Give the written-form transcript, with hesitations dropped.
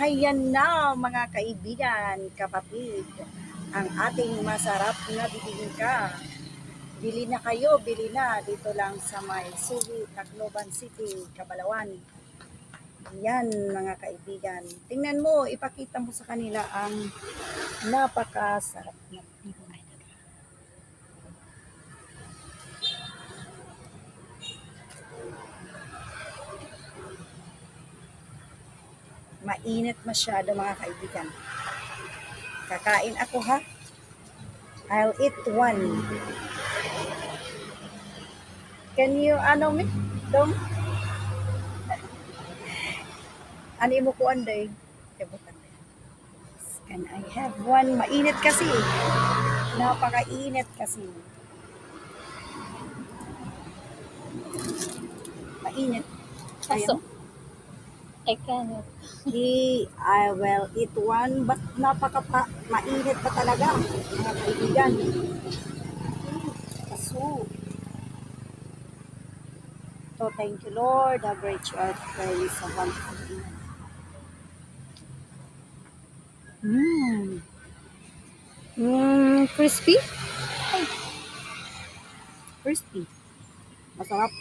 Hayan na mga kaibigan, kapatid, ang ating masarap na bibingka. Bili na kayo, bili na dito lang sa may Subi, Tacloban City, Cabalawan. Yan mga kaibigan. Tingnan mo, ipakita mo sa kanila ang napakasarap na bibingka. Mainit masyado mga kaibigan. Kakain ako ha. I'll eat one. Can you, me? Dong? Ano mo ko anday? Can I have one? Mainit kasi. Napakainit kasi. Mainit. Kaso, I cannot. I will eat one, but mainit pa talaga, mga kaibigan. Kaso, so thank you Lord, have great you praise sa wonderful. Crispy? Crispy. Masarap.